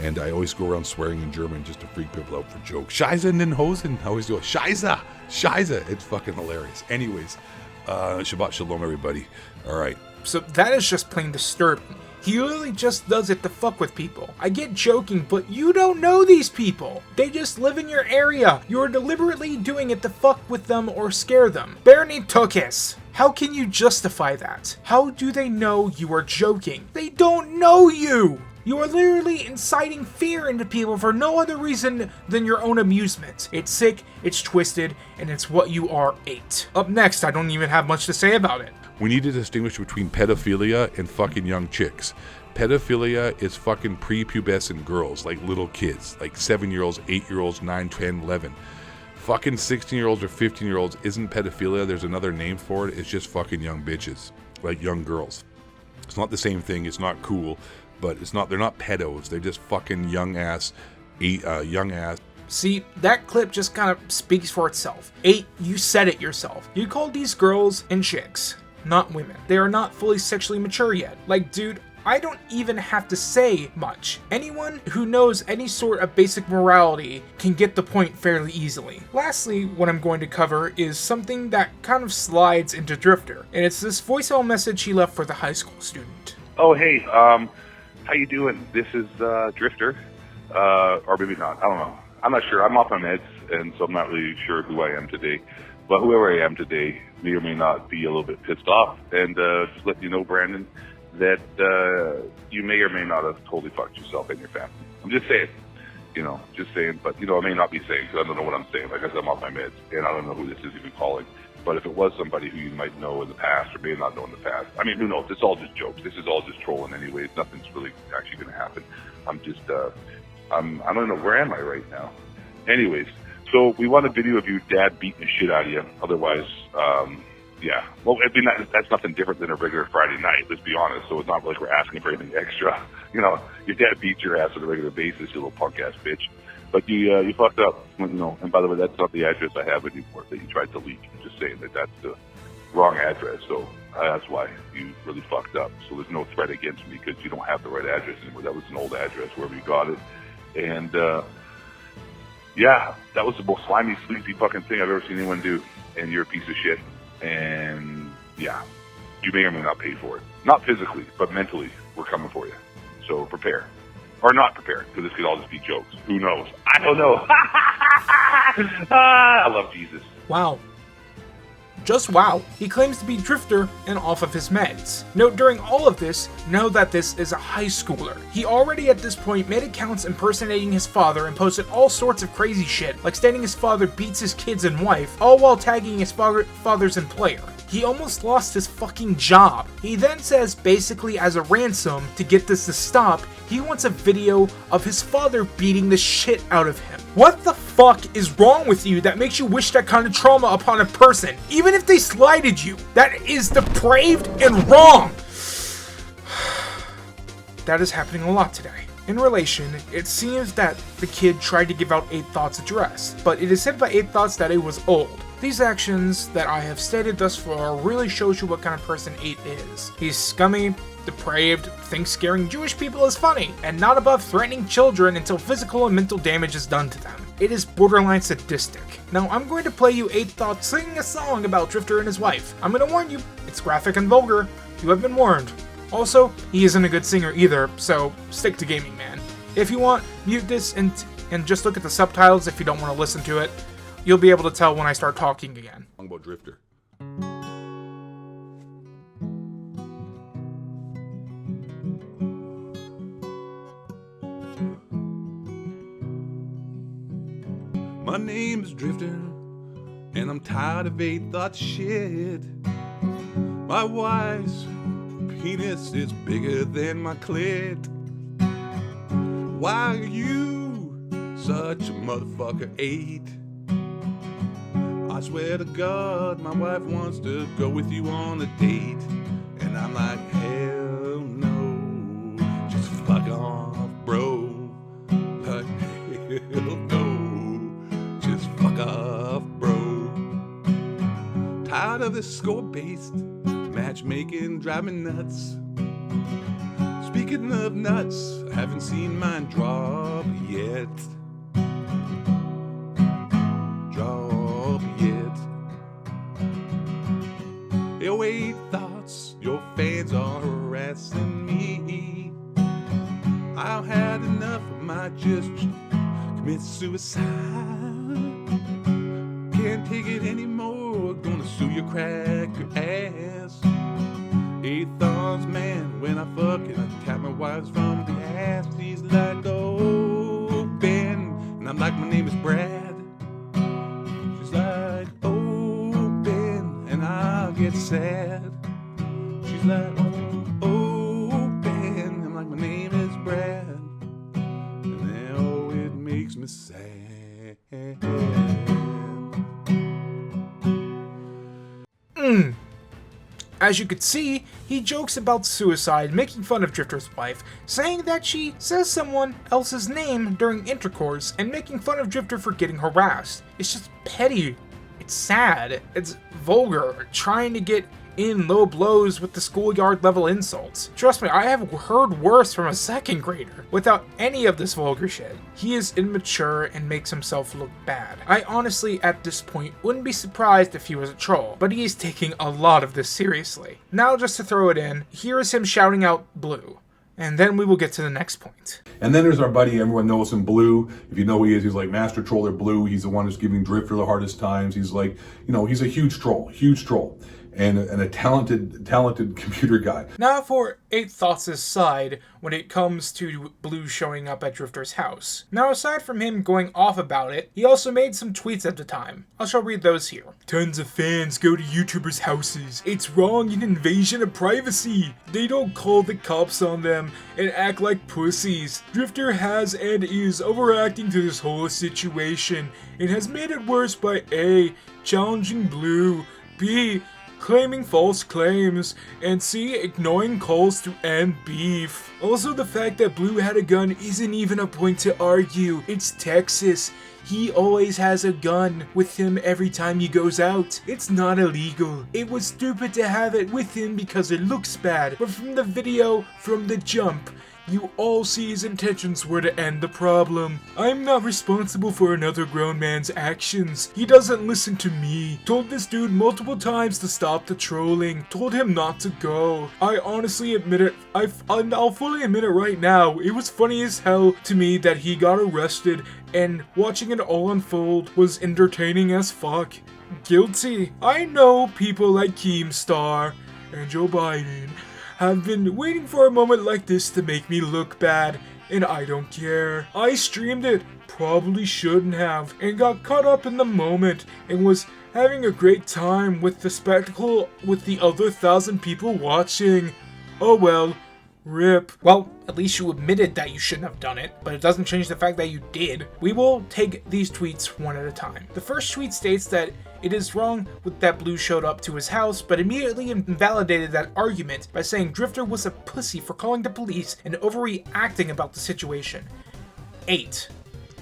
and I always go around swearing in German just to freak people out for jokes. Scheiße in den Hosen. I always do it. Scheiße. Scheiße. It's fucking hilarious. Anyways, Shabbat Shalom, everybody. All right. So that is just plain disturbing. He literally just does it to fuck with people. I get joking, but you don't know these people. They just live in your area. You're deliberately doing it to fuck with them or scare them. Bernie Tukis. How can you justify that? How do they know you are joking? They don't know you! You are literally inciting fear into people for no other reason than your own amusement. It's sick, it's twisted, and it's what you are 8. Up next, I don't even have much to say about it. We need to distinguish between pedophilia and fucking young chicks. Pedophilia is fucking prepubescent girls, like little kids, like 7-year-olds, 8-year-olds, 9, 10, 11. Fucking 16-year-olds or 15-year-olds isn't pedophilia. There's another name for it. It's just fucking young bitches, like young girls. It's not the same thing. It's not cool, but it's not. They're not pedos. They're just fucking young ass. See, that clip just kind of speaks for itself. 8, you said it yourself. You called these girls and chicks, not women. They are not fully sexually mature yet. Like, dude, I don't even have to say much. Anyone who knows any sort of basic morality can get the point fairly easily. Lastly, what I'm going to cover is something that kind of slides into Drift0r, and it's this voicemail message he left for the high school student. Oh, hey, how you doing? This is Drift0r, or maybe not, I don't know. I'm not sure, I'm off my meds, and so I'm not really sure who I am today. But whoever I am today may or may not be a little bit pissed off, and just let you know, Brandon, that you may or may not have totally fucked yourself and your family. I'm just saying. Just saying. But, I may not be saying because I don't know what I'm saying. Like I said, I'm off my meds, and I don't know who this is even calling. But if it was somebody who you might know in the past or may not know in the past, I mean, who knows? It's all just jokes. This is all just trolling anyways. Nothing's really actually going to happen. I'm just, I don't know. Where am I right now? Anyways, so we want a video of your dad beating the shit out of you. Otherwise, yeah. Well, I mean, that's nothing different than a regular Friday night, let's be honest. So it's not like we're asking for anything extra. Your dad beats your ass on a regular basis, you little punk-ass bitch. But you fucked up, and by the way, that's not the address I have anymore that you tried to leak. I'm just saying that that's the wrong address, so that's why you really fucked up. So there's no threat against me because you don't have the right address anymore. That was an old address, wherever you got it. And, yeah, that was the most slimy, sleazy fucking thing I've ever seen anyone do. And you're a piece of shit. And, yeah, you may or may not pay for it. Not physically, but mentally, we're coming for you. So prepare. Or not prepare, because this could all just be jokes. Who knows? I don't know. I love Jesus. Wow. Just wow. He claims to be Drifter and off of his meds. Note during all of this, know that this is a high schooler. He already at this point made accounts impersonating his father and posted all sorts of crazy shit, like stating his father beats his kids and wife, all while tagging his father's employer. He almost lost his fucking job. He then says, basically as a ransom, to get this to stop, he wants a video of his father beating the shit out of him. What the fuck is wrong with you that makes you wish that kind of trauma upon a person, even if they slighted you? That is depraved and wrong. That is happening a lot today. In relation, it seems that the kid tried to give out 8 Thought's address, but it is said by 8 Thoughts that it was old. These actions that I have stated thus far really shows you what kind of person 8 is. He's scummy, depraved, thinks scaring Jewish people is funny, and not above threatening children until physical and mental damage is done to them. It is borderline sadistic. Now I'm going to play you 8 Thoughts singing a song about Drifter and his wife. I'm going to warn you, it's graphic and vulgar. You have been warned. Also, he isn't a good singer either, so stick to Gaming Man. If you want, mute this and just look at the subtitles if you don't want to listen to it. You'll be able to tell when I start talking again. Song about Drifter. My name's Drifter, and I'm tired of 8 Thought shit. My wife's penis is bigger than my clit. Why are you such a motherfucker 8? I swear to God, my wife wants to go with you on a date. And I'm like, hell no, just fuck off, bro. Like, hell no, just fuck off, bro. Tired of this score-based matchmaking, driving nuts. Speaking of nuts, I haven't seen mine drop yet. Yo, 8 Thoughts, your fans are harassing me. I've had enough, I might just commit suicide. Can't take it anymore, gonna sue you, crack your ass. 8 Thoughts, man, when I fuck it, I tap my wife's from the ass. She's like, oh, Ben, and I'm like, my name is Brad. She's like, oh, Ben, and I'll get sad. She's like, oh, Ben, I'm like, my name is Brad. And now it makes me sad. As you could see, he jokes about suicide, making fun of Drifter's wife, saying that she says someone else's name during intercourse, and making fun of Drifter for getting harassed. It's just petty. It's sad. It's vulgar. Trying to get in low blows with the schoolyard level insults. Trust me, I have heard worse from a 2nd grader without any of this vulgar shit. He is immature and makes himself look bad. I honestly, at this point, wouldn't be surprised if he was a troll, but he is taking a lot of this seriously. Now, just to throw it in, here is him shouting out Blue. And then we will get to the next point. And then there's our buddy, everyone knows him, Blue. If you know who he is, he's like Master Troller Blue. He's the one who's giving Drifter the hardest times. He's like, he's a huge troll. and a talented computer guy. Now for 8 Thoughts' side when it comes to Blue showing up at Drift0r's house. Now aside from him going off about it, he also made some tweets at the time. I shall read those here. Tons of fans go to YouTubers' houses. It's wrong, an invasion of privacy. They don't call the cops on them and act like pussies. Drift0r has and is overacting to this whole situation and has made it worse by A, challenging Blue, B, claiming false claims, and C, ignoring calls to end beef. Also, the fact that Blue had a gun isn't even a point to argue. It's Texas. He always has a gun with him every time he goes out. It's not illegal. It was stupid to have it with him because it looks bad, but from the video, from the jump, you all see his intentions were to end the problem. I'm not responsible for another grown man's actions. He doesn't listen to me. Told this dude multiple times to stop the trolling. Told him not to go. I honestly admit it. I'll fully admit it right now. It was funny as hell to me that he got arrested, and watching it all unfold was entertaining as fuck. Guilty. I know people like Keemstar and Joe Biden have been waiting for a moment like this to make me look bad, and I don't care. I streamed it, probably shouldn't have, and got caught up in the moment and was having a great time with the spectacle with the other 1,000 people watching. Oh well. RIP. Well, at least you admitted that you shouldn't have done it, but it doesn't change the fact that you did. We will take these tweets one at a time. The first tweet states that it is wrong that Blue showed up to his house, but immediately invalidated that argument by saying Drift0r was a pussy for calling the police and overreacting about the situation. 8.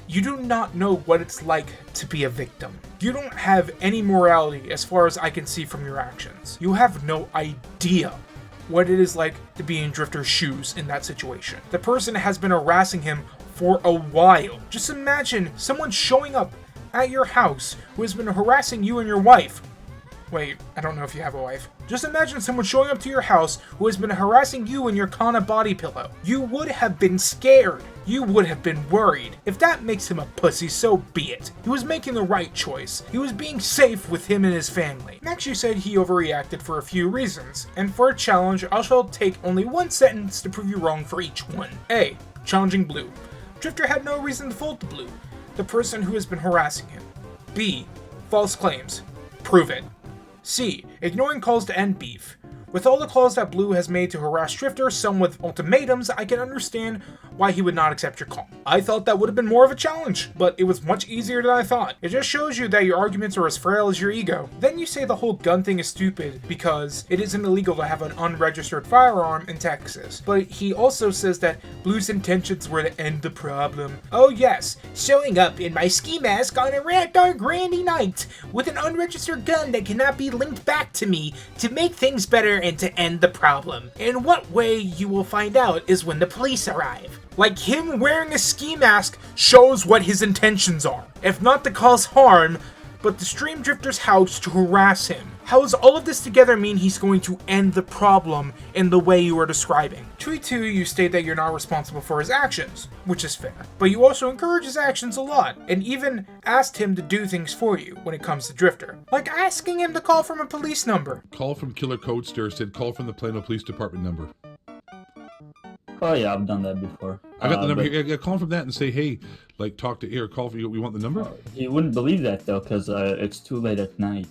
You do not know what it's like to be a victim. You don't have any morality as far as I can see from your actions. You have no idea what it is like to be in Drift0r's shoes in that situation. The person has been harassing him for a while. Just imagine someone showing up at your house who has been harassing you and your wife. Wait, I don't know if you have a wife. Just imagine someone showing up to your house who has been harassing you and your Kana body pillow. You would have been scared. You would have been worried. If that makes him a pussy, so be it. He was making the right choice. He was being safe with him and his family. Next, you said he overreacted for a few reasons. And for a challenge, I shall take only one sentence to prove you wrong for each one. A. Challenging Blue. Drift0r had no reason to fault the Blue, the person who has been harassing him. B. False claims. Prove it. C. Ignoring calls to end beef. With all the calls that Blue has made to harass Drift0r, some with ultimatums, I can understand why he would not accept your call. I thought that would have been more of a challenge, but it was much easier than I thought. It just shows you that your arguments are as frail as your ego. Then you say the whole gun thing is stupid because it isn't illegal to have an unregistered firearm in Texas. But he also says that Blue's intentions were to end the problem. Oh yes, showing up in my ski mask on a dark rainy night with an unregistered gun that cannot be linked back to me to make things better and to end the problem. In what way you will find out is when the police arrive. Like, him wearing a ski mask shows what his intentions are. If not to cause harm, but to stream Drift0r's house to harass him. How does all of this together mean he's going to end the problem in the way you are describing? Tweet 2, you state that you're not responsible for his actions, which is fair. But you also encourage his actions a lot, and even asked him to do things for you when it comes to Drift0r. Like asking him to call from a police number. Call from Killer Codester said call from the Plano Police Department number. Oh yeah, I've done that before. I got the number here. Yeah, call from that and say, hey, like talk to Air. Call for you. We want the number. He wouldn't believe that though, because it's too late at night.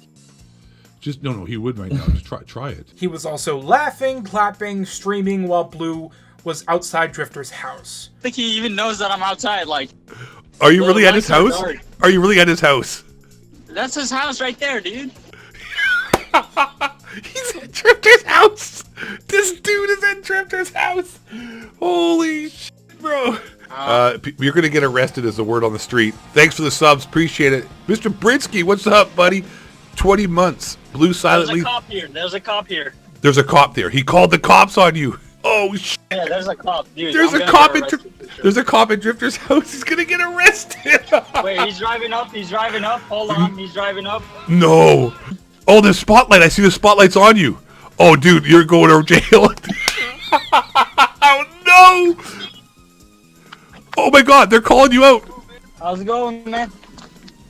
Just no, he would right now. Just try it. He was also laughing, clapping, streaming while Blue was outside Drift0r's house. I think he even knows that I'm outside. Like, are you really at his house? Are you really at his house? That's his house right there, dude. He's at Drift0r's house. This dude is at Drift0r's house. Holy shit, bro. You're gonna get arrested is the word on the street. Thanks for the subs, appreciate it. Mr. Britsky, what's up, buddy? 20 months. Blue silently. There's a cop here. There's a cop here. There's a cop there. He called the cops on you. Oh shit. Yeah, there's a cop, dude. There's a cop at Drift0r's house. He's gonna get arrested. Wait, he's driving up. He's driving up. Hold on. He's driving up. No. Oh, the spotlight. I see the spotlight's on you. Oh, dude, you're going to jail. Oh, no. Oh, my God. They're calling you out. How's it going, man?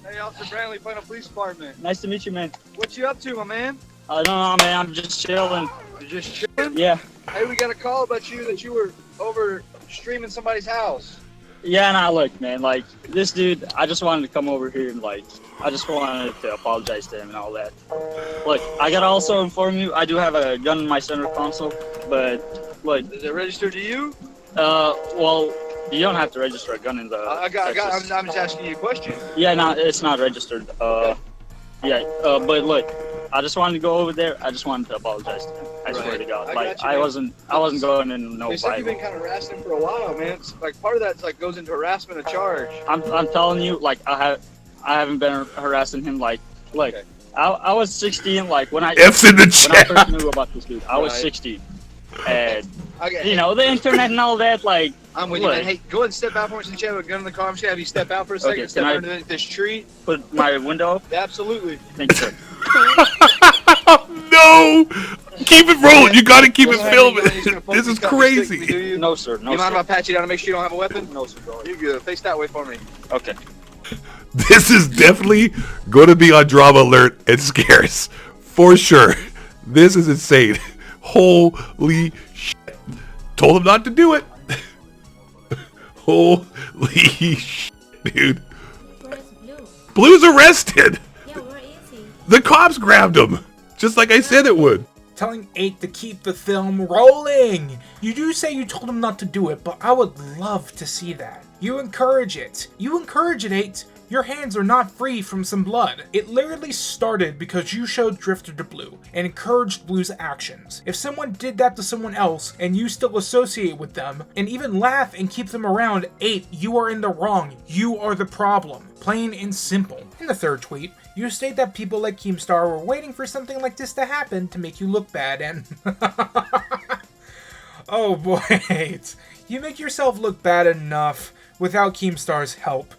Hey, Officer Brantley, Plano Police Department. Nice to meet you, man. What you up to, my man? No, man, I'm just chilling. You're just chilling? Yeah. Hey, we got a call about you that you were over streaming somebody's house. Yeah, nah, look, man, like, this dude, I just wanted to come over here and, like, I just wanted to apologize to him and all that. Look, I gotta also inform you, I do have a gun in my center console, but, look. Is it registered to you? Well, you don't have to register a gun in the I'm just asking you a question. Yeah, no, it's not registered. But look, I just wanted to go over there. I just wanted to apologize to him. I swear to God. I wasn't going in no They said you've fight. been kind of harassing him for a while, man. It's like part of that like goes into harassment of charge. I'm telling you, like, I haven't been harassing him. Like, I was 16. Like when I F's in the when I chat. first knew about this dude, I was 16, and you know the internet and all that. Like, I'm with you, man. Hey, go ahead and step out for me since you have a gun in the car. I'm just gonna have you step out for a second. Okay, Step can I under this tree. Put my window up? Absolutely. Thank you, sir. No! Keep it rolling. You gotta keep it filming. This is crazy. No, sir. No, you mind sir. if I pat you down to make sure you don't have a weapon? No, sir. Go ahead. You're good. Face that way for me. Okay. This is definitely going to be on Drama Alert and Scarce. For sure. This is insane. Holy shit. Told him not to do it. Holy shit, dude. Where's Blue? Blue's arrested. Yeah, where is he? The cops grabbed him. Just like I said it would. Telling 8 to keep the film rolling. You do say you told him not to do it, but I would love to see that. You encourage it. You encourage it, 8. Your hands are not free from some blood. It literally started because you showed Drift0r to Blue and encouraged Blue's actions. If someone did that to someone else and you still associate with them and even laugh and keep them around, 8, you are in the wrong. You are the problem. Plain and simple. In the third tweet, you state that people like Keemstar were waiting for something like this to happen to make you look bad and... Oh boy, 8. You make yourself look bad enough without Keemstar's help.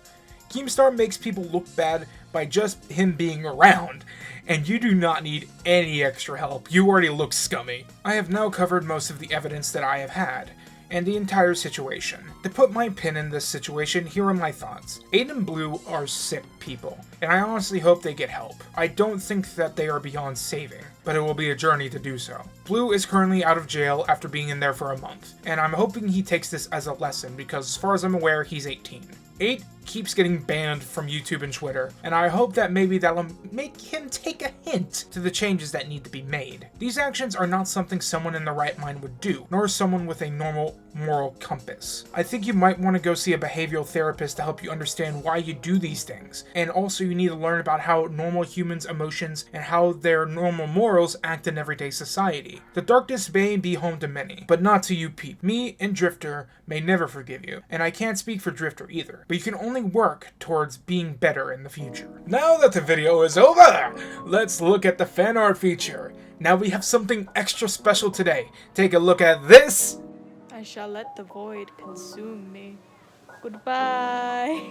Keemstar makes people look bad by just him being around, and you do not need any extra help. You already look scummy. I have now covered most of the evidence that I have had, and the entire situation. To put my pin in this situation, here are my thoughts. 8 and Blue are sick people, and I honestly hope they get help. I don't think that they are beyond saving, but it will be a journey to do so. Blue is currently out of jail after being in there for a month, and I'm hoping he takes this as a lesson because as far as I'm aware, he's 18. 8 keeps getting banned from YouTube and Twitter, and I hope that maybe that'll make him take a hint to the changes that need to be made. These actions are not something someone in the right mind would do, nor someone with a normal moral compass. I think you might want to go see a behavioral therapist to help you understand why you do these things, and also you need to learn about how normal humans' emotions and how their normal morals act in everyday society. The darkness may be home to many, but not to you peep. Me and Drift0r may never forgive you, and I can't speak for Drift0r either, but you can only work towards being better in the future. Now that the video is over, let's look at the fan art feature. Now we have something extra special today. Take a look at this. I shall let the void consume me. Goodbye.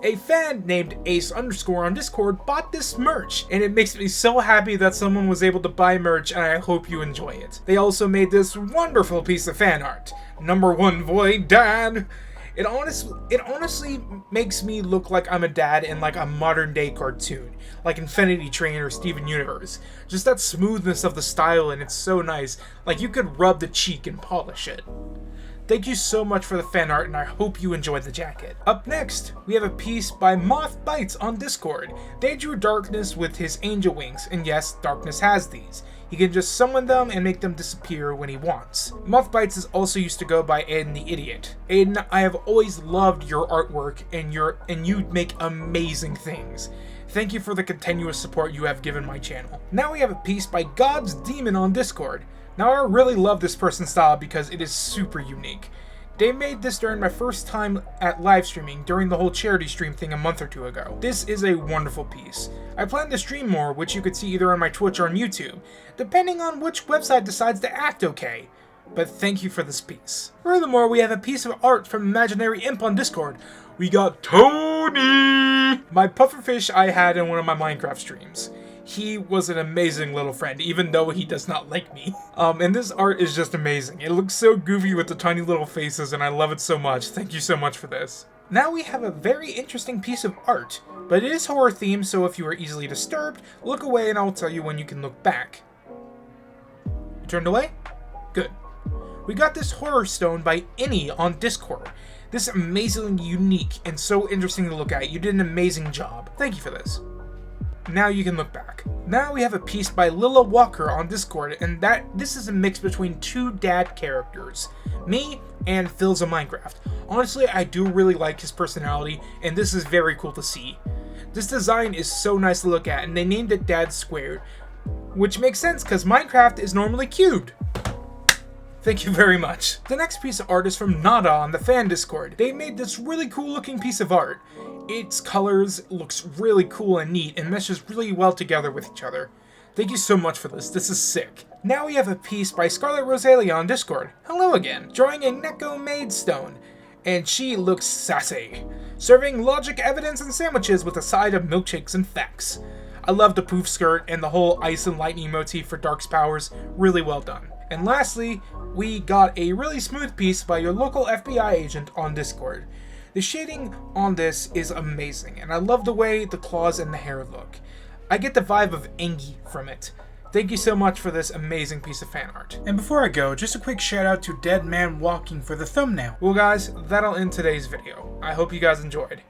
A fan named Ace_ on Discord bought this merch, and it makes me so happy that someone was able to buy merch, and I hope you enjoy it. They also made this wonderful piece of fan art. #1 Void Dad. It honestly makes me look like I'm a dad in like a modern day cartoon, like Infinity Train or Steven Universe. Just that smoothness of the style, and it's so nice, like you could rub the cheek and polish it. Thank you so much for the fan art, and I hope you enjoyed the jacket. Up next, we have a piece by Moth Bites on Discord. They drew Darkness with his angel wings, and yes, Darkness has these. He can just summon them and make them disappear when he wants. Moth Bites is also used to go by Aiden the Idiot. Aiden, I have always loved your artwork, and you make amazing things. Thank you for the continuous support you have given my channel. Now we have a piece by God's Demon on Discord. Now I really love this person's style because it is super unique. They made this during my first time at live streaming during the whole charity stream thing a month or two ago. This is a wonderful piece. I plan to stream more, which you could see either on my Twitch or on YouTube, depending on which website decides to act okay. But thank you for this piece. Furthermore, we have a piece of art from Imaginary Imp on Discord. We got Tony! My pufferfish I had in one of my Minecraft streams. He was an amazing little friend, even though he does not like me. And this art is just amazing. It looks so goofy with the tiny little faces, and I love it so much. Thank you so much for this. Now we have a very interesting piece of art, but it is horror themed, so if you are easily disturbed, look away and I will tell you when you can look back. You turned away? Good. We got this horror stone by Innie on Discord. This is amazingly unique and so interesting to look at. You did an amazing job. Thank you for this. Now you can look back. Now we have a piece by Lilla Walker on Discord, and this is a mix between two dad characters, me and Phil's of Minecraft. Honestly, I do really like his personality, and this is very cool to see. This design is so nice to look at, and they named it Dad Squared, which makes sense because Minecraft is normally cubed. Thank you very much. The next piece of art is from Nada on the fan Discord. They made this really cool looking piece of art. Its colors looks really cool and neat and meshes really well together with each other. Thank you so much for this. This is sick. Now we have a piece by Scarlet Rosalia on Discord. Hello again. Drawing a Neko Maid stone. And she looks sassy. Serving logic, evidence, and sandwiches with a side of milkshakes and facts. I love the poof skirt and the whole ice and lightning motif for Dark's powers. Really well done. And lastly, we got a really smooth piece by your local FBI agent on Discord. The shading on this is amazing, and I love the way the claws and the hair look. I get the vibe of Engie from it. Thank you so much for this amazing piece of fan art. And before I go, just a quick shout out to Dead Man Walking for the thumbnail. Well guys, that'll end today's video. I hope you guys enjoyed.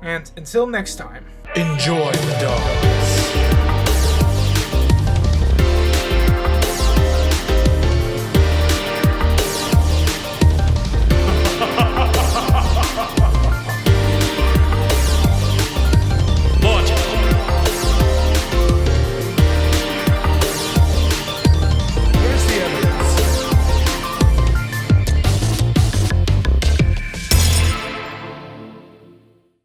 And until next time, enjoy the dog.